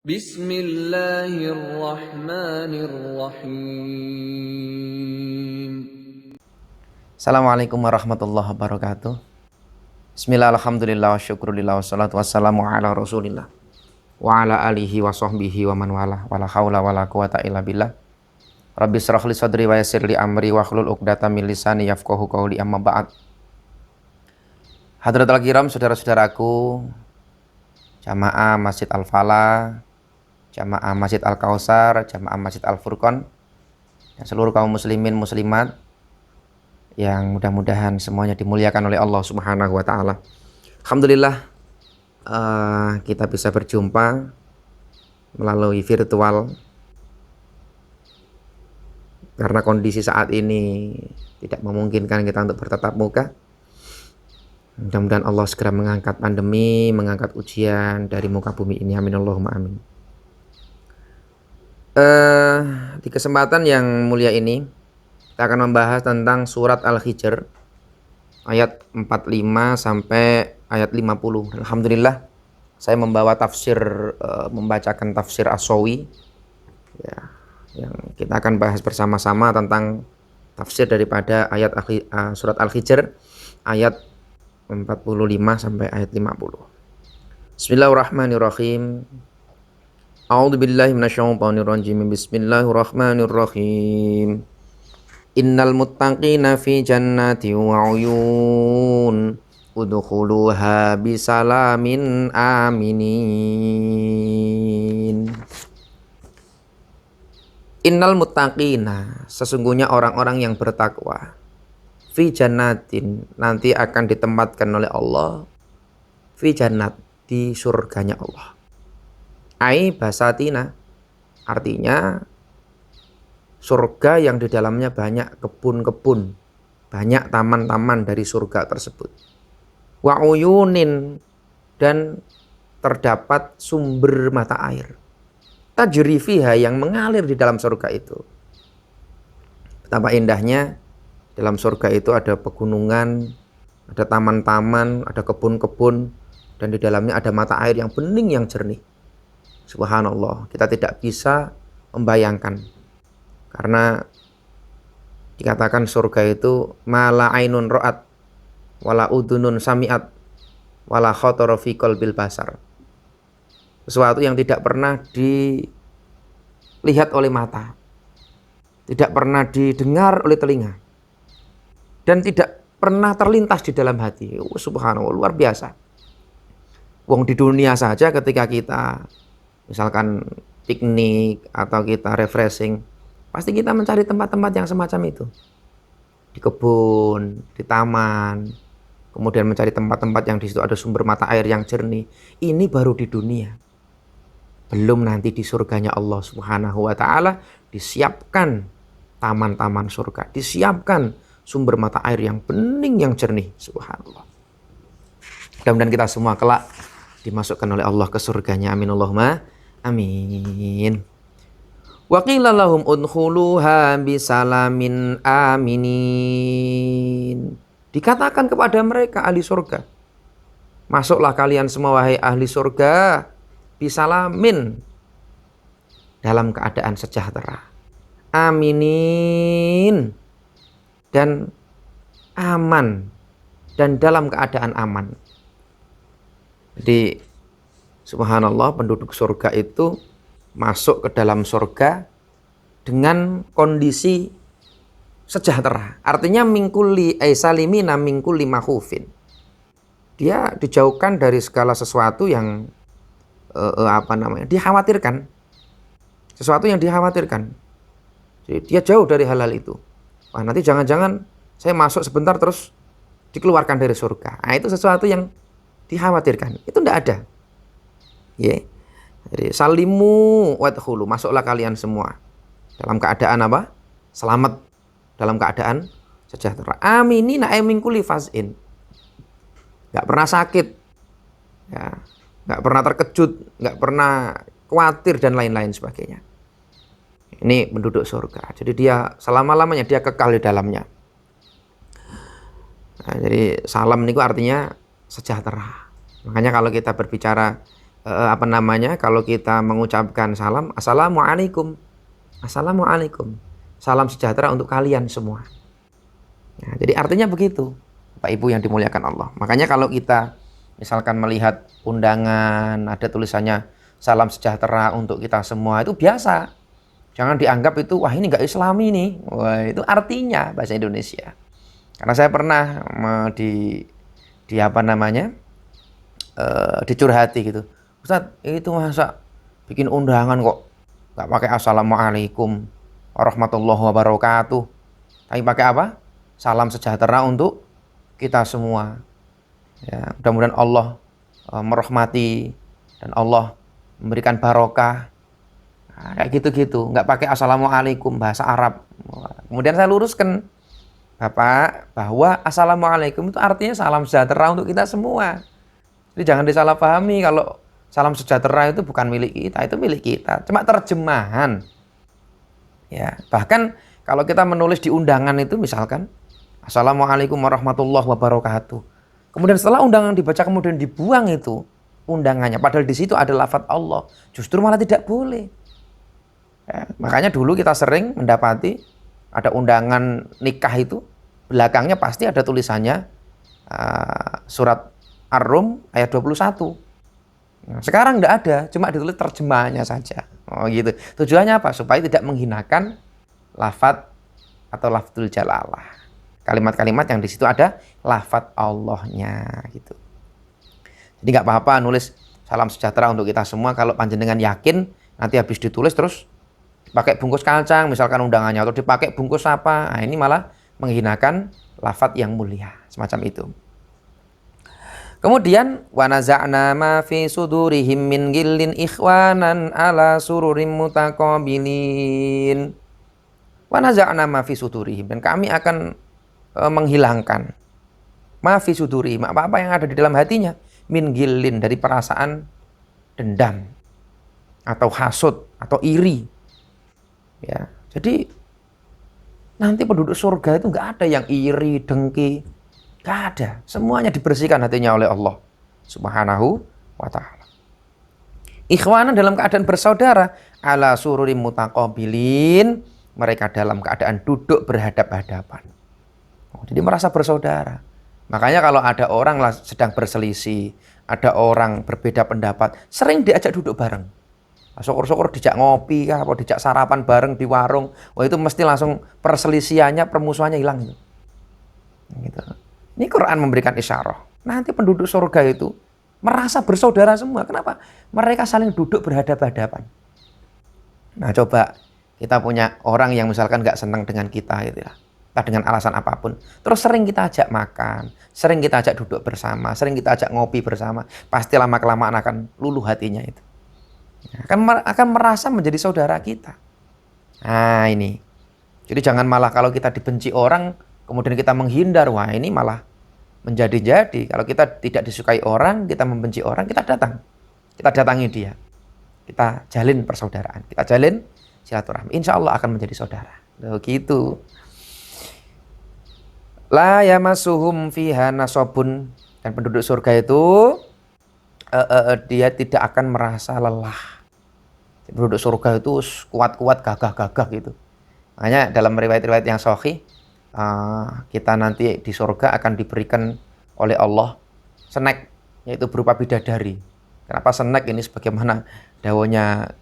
Bismillahirrahmanirrahim. Assalamualaikum warahmatullahi wabarakatuh. Bismillah, alhamdulillah, wa syukurillah, wassalatu wassalamu ala rasulillah wa ala alihi wa sahbihi wa man wala wa la hawla wa la quwata illa billah. Rabbi syrah li sadri wa yassir li amri wa hlul uqdatam min lisani yafqahu qawli, amma ba'd. Hadratul kiram, saudara-saudaraku, jamaah Masjid Al-Falah, jamaah Masjid Al-Kausar, jamaah Masjid Al-Furqan, dan seluruh kaum muslimin muslimat yang mudah-mudahan semuanya dimuliakan oleh Allah Subhanahu wa taala. Alhamdulillah, kita bisa berjumpa melalui virtual karena kondisi saat ini tidak memungkinkan kita untuk bertatap muka. Mudah-mudahan Allah segera mengangkat pandemi, mengangkat ujian dari muka bumi ini. Amin Allahumma amin. Di kesempatan yang mulia ini kita akan membahas tentang surat Al-Hijr ayat 45 sampai ayat 50. Alhamdulillah, saya membawa tafsir, membacakan tafsir As-Sawi ya, yang kita akan bahas bersama-sama tentang tafsir daripada ayat surat Al-Hijr ayat 45 sampai ayat 50. Bismillahirrahmanirrahim. A'udzubillahi minasyaitonirrajim. Bismillahirrahmanirrahim. Innal muttaqina fi jannati wa uyun udkhuluha bisalamin aminin. Innal muttaqina, sesungguhnya orang-orang yang bertakwa, fi jannatin, nanti akan ditempatkan oleh Allah, fi jannat, di surganya Allah. Ai basatina, artinya surga yang di dalamnya banyak kebun-kebun, banyak taman-taman dari surga tersebut. Wa uyunin, dan terdapat sumber mata air. Tajri fiha, yang mengalir di dalam surga itu. Betapa indahnya dalam surga itu ada pegunungan, ada taman-taman, ada kebun-kebun, dan di dalamnya ada mata air yang bening, yang jernih. Subhanallah, kita tidak bisa membayangkan. Karena dikatakan surga itu mala ainun ra'at wala udunun sami'at wala khatara fi qalbil basar. Sesuatu yang tidak pernah dilihat oleh mata, tidak pernah didengar oleh telinga, dan tidak pernah terlintas di dalam hati. Subhanallah, luar biasa. Wong di dunia saja ketika kita misalkan piknik atau kita refreshing, pasti kita mencari tempat-tempat yang semacam itu. Di kebun, di taman, kemudian mencari tempat-tempat yang di situ ada sumber mata air yang jernih. Ini baru di dunia. Belum nanti di surganya Allah Subhanahu wa taala disiapkan taman-taman surga, disiapkan sumber mata air yang bening, yang jernih. Subhanallah. Mudah-mudahan kita semua kelak dimasukkan oleh Allah ke surganya. Amin Allahumma amin. Wa qila lahum udkhuluha bisalamin aminin. Dikatakan kepada mereka ahli surga, masuklah kalian semua wahai ahli surga bisalamin, dalam keadaan sejahtera, aminin, dan aman, dan dalam keadaan aman. Jadi subhanallah, penduduk surga itu masuk ke dalam surga dengan kondisi sejahtera. Artinya mingkuli aisalimina mingkuli makhufin. Dia dijauhkan dari segala sesuatu yang dikhawatirkan. Sesuatu yang dikhawatirkan. Jadi dia jauh dari hal-hal itu. Wah, nanti jangan-jangan saya masuk sebentar terus dikeluarkan dari surga. Nah, itu sesuatu yang dikhawatirkan. Itu tidak ada. Ya. Jadi salimu wadkhulu, masuklah kalian semua dalam keadaan apa? Selamat, dalam keadaan sejahtera. Aminina min kulli fazin. Enggak pernah sakit. Ya, enggak pernah terkejut, enggak pernah khawatir dan lain-lain sebagainya. Ini penduduk surga. Jadi dia selama-lamanya dia kekal di dalamnya. Nah, jadi salam niku artinya sejahtera. Makanya kalau kita berbicara kalau kita mengucapkan salam, assalamualaikum, assalamualaikum, salam sejahtera untuk kalian semua. Nah, jadi artinya begitu, Bapak Ibu yang dimuliakan Allah. Makanya kalau kita misalkan melihat undangan ada tulisannya salam sejahtera untuk kita semua, itu biasa. Jangan dianggap itu wah ini nggak Islami nih. Wah, itu artinya bahasa Indonesia. Karena saya pernah di apa namanya dicurhati gitu. Ustadz, itu masa bikin undangan kok nggak pakai assalamualaikum warahmatullahi wabarakatuh, tapi pakai apa? Salam sejahtera untuk kita semua. Ya, mudah-mudahan Allah merahmati dan Allah memberikan barokah. Nah, kayak gitu-gitu, nggak pakai assalamualaikum bahasa Arab. Kemudian saya luruskan, Bapak, bahwa assalamualaikum itu artinya salam sejahtera untuk kita semua. Jadi jangan disalahpahami kalau salam sejahtera itu bukan milik kita, itu milik kita. Cuma terjemahan. Ya, bahkan kalau kita menulis di undangan itu misalkan assalamualaikum warahmatullahi wabarakatuh. Kemudian setelah undangan dibaca kemudian dibuang itu undangannya, padahal di situ ada lafaz Allah, justru malah tidak boleh. Ya, makanya dulu kita sering mendapati ada undangan nikah itu belakangnya pasti ada tulisannya surat Ar-Rum ayat 21. Nah, sekarang enggak ada, cuma ditulis terjemahannya saja. Oh gitu. Tujuannya apa? Supaya tidak menghinakan lafaz atau lafzul jalalah. Kalimat-kalimat yang di situ ada lafaz Allahnya gitu. Jadi nggak apa-apa nulis salam sejahtera untuk kita semua kalau panjenengan yakin nanti habis ditulis terus pakai bungkus kacang misalkan undangannya atau dipakai bungkus apa. Nah, ini malah menghinakan lafaz yang mulia semacam itu. Kemudian wa naza'na ma fi sudurihim min ghillin ikhwanan ala sururim mutaqabilin. Wa naza'na ma fi sudurihim, dan kami akan menghilangkan ma fi sudurihim, apa-apa yang ada di dalam hatinya, min ghillin, dari perasaan dendam atau hasud atau iri. Ya, jadi nanti penduduk surga itu nggak ada yang iri, dengki, nggak ada. Semuanya dibersihkan hatinya oleh Allah Subhanahu wa ta'ala. Ikhwanan dalam keadaan bersaudara, ala sururim mutaqabilin, mereka dalam keadaan duduk berhadap-hadapan. Jadi merasa bersaudara. Makanya kalau ada orang sedang berselisih, ada orang berbeda pendapat, sering diajak duduk bareng. Syukur-syukur dijak ngopi kah, atau dijak sarapan bareng di warung. Wah, itu mesti langsung perselisihannya, permusuhannya hilang gitu. Ini Quran memberikan isyarah. Nanti penduduk surga itu merasa bersaudara semua. Kenapa? Mereka saling duduk berhadap-hadapan. Nah, coba kita punya orang yang misalkan nggak senang dengan kita gitu ya. Dengan alasan apapun. Terus sering kita ajak makan, sering kita ajak duduk bersama, sering kita ajak ngopi bersama. Pasti lama-kelamaan akan luluh hatinya itu. Akan merasa menjadi saudara kita. Nah ini. Jadi jangan malah kalau kita dibenci orang, kemudian kita menghindar. Wah, ini malah menjadi-jadi. Kalau kita tidak disukai orang, kita membenci orang, kita datang. Kita datangi dia. Kita jalin persaudaraan. Kita jalin silaturahmi. Insya Allah akan menjadi saudara. Begitu. La yamassuhum fiha nasobun. Dan penduduk surga itu dia tidak akan merasa lelah. Penduduk surga itu kuat-kuat, gagah-gagah gitu. Makanya dalam riwayat-riwayat yang sahih, kita nanti di surga akan diberikan oleh Allah snack, yaitu berupa bidadari. Kenapa snack ini? Sebagaimana dawuhnya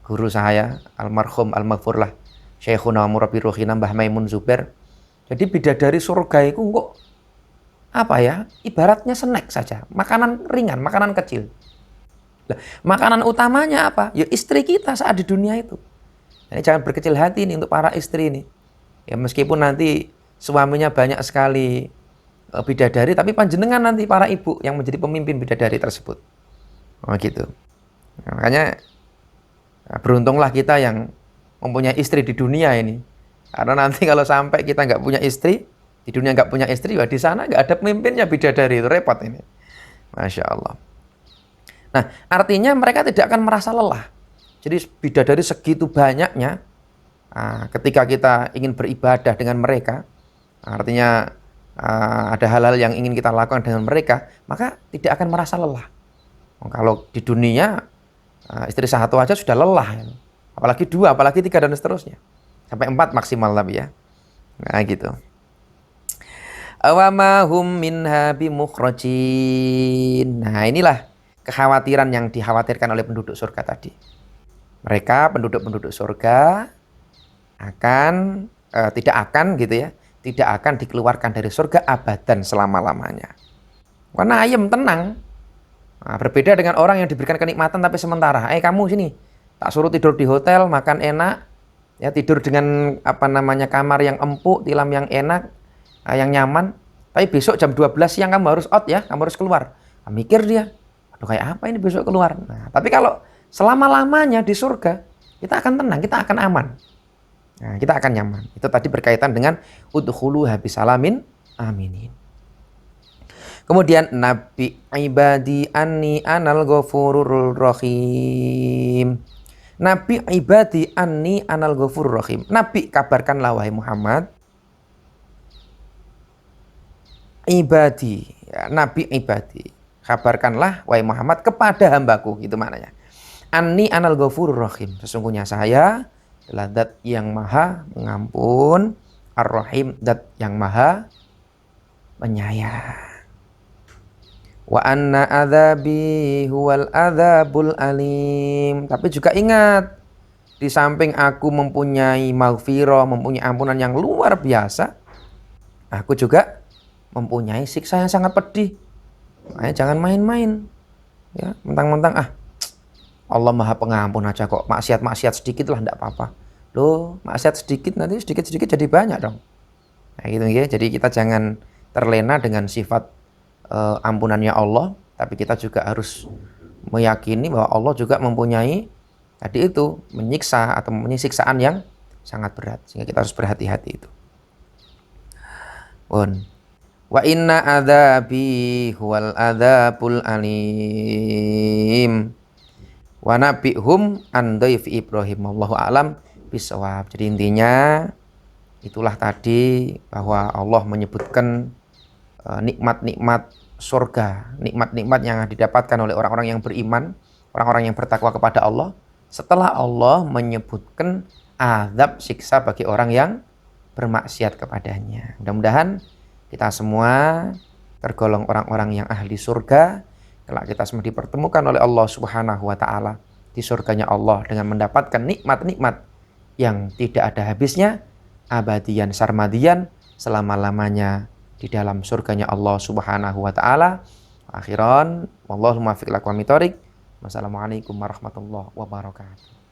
guru saya, almarhum al-maghfurlah Syekhuna Murabbi Ruhina Mbah Maimun Zubair. Jadi bidadari surga itu kok apa ya? Ibaratnya snack saja, makanan ringan, makanan kecil. Nah, makanan utamanya apa? Ya istri kita saat di dunia itu. Jadi jangan berkecil hati nih untuk para istri ini. Ya meskipun nanti suaminya banyak sekali bidadari, tapi panjenengan nanti para ibu yang menjadi pemimpin bidadari tersebut. Oh gitu. Nah, makanya beruntunglah kita yang mempunyai istri di dunia ini. Karena nanti kalau sampai kita nggak punya istri, di dunia nggak punya istri, ya di sana nggak ada pemimpinnya bidadari, itu repot ini. Masya Allah. Nah, artinya mereka tidak akan merasa lelah. Jadi bidadari segitu banyaknya, ketika kita ingin beribadah dengan mereka, artinya ada hal-hal yang ingin kita lakukan dengan mereka, maka tidak akan merasa lelah. Kalau di dunia istri satu aja sudah lelah, ya. Apalagi dua, apalagi tiga dan seterusnya. Sampai 4 maksimal tapi ya. Nah gitu. Awama hum minha bimukhrajin. Nah inilah kekhawatiran yang dikhawatirkan oleh penduduk surga tadi. Mereka penduduk-penduduk surga akan tidak akan gitu ya, tidak akan dikeluarkan dari surga abadan selama-lamanya. Karena ayem tenang. Nah, berbeda dengan orang yang diberikan kenikmatan tapi sementara. Kamu sini, tak suruh tidur di hotel, makan enak, ya tidur dengan kamar yang empuk, tilam yang enak, yang nyaman. Tapi besok jam 12 siang kamu harus out ya, kamu harus keluar. Nah, mikir dia, aduh kayak apa ini besok keluar. Nah, tapi kalau selama-lamanya di surga, kita akan tenang, kita akan aman. Nah, kita akan nyaman. Itu tadi berkaitan dengan udkhuluha bisalamin aminin. Kemudian Nabi ibadi anni anal ghafurur rahim. Nabi ibadi anni anal ghafurur rahim. Nabi kabarkanlah wahai Muhammad. Ibadi, ya, Nabi ibadi. Kabarkanlah wahai Muhammad kepada hambaku, gitu maknanya. Anni anal ghafurur rahim. Sesungguhnya saya adalah zat yang maha mengampun, ar-rahim, zat yang maha penyayang. Wa anna adzabi huwal adzabul alim. Tapi juga ingat, di samping aku mempunyai maghfirah, mempunyai ampunan yang luar biasa, aku juga mempunyai siksa yang sangat pedih. Makanya jangan main-main. Ya, mentang-mentang Allah Maha Pengampun aja kok, maksiat-maksiat sedikit lah enggak apa-apa. Loh, maksiat sedikit nanti sedikit-sedikit jadi banyak dong. Nah, gitu ya. Jadi kita jangan terlena dengan sifat ampunannya Allah, tapi kita juga harus meyakini bahwa Allah juga mempunyai tadi itu menyiksa atau mempunyai siksaan yang sangat berat, sehingga kita harus berhati-hati itu. Wa inna adzabi huwal adzabul alim. Wa nabihum an dhaifi Ibrahim. Wallahu a'lam bishawab. Jadi intinya itulah tadi bahwa Allah menyebutkan nikmat-nikmat surga, nikmat-nikmat yang didapatkan oleh orang-orang yang beriman, orang-orang yang bertakwa kepada Allah, setelah Allah menyebutkan azab siksa bagi orang yang bermaksiat kepadanya. Mudah-mudahan kita semua tergolong orang-orang yang ahli surga, kelak kita semua dipertemukan oleh Allah Subhanahu wa taala di surganya Allah dengan mendapatkan nikmat-nikmat yang tidak ada habisnya, abadian sarmadian, selama-lamanya di dalam surganya Allah Subhanahu wa taala. Akhiran, wallahu muwaffiq ila aqwamit thoriq. Wassalamualaikum warahmatullahi wabarakatuh.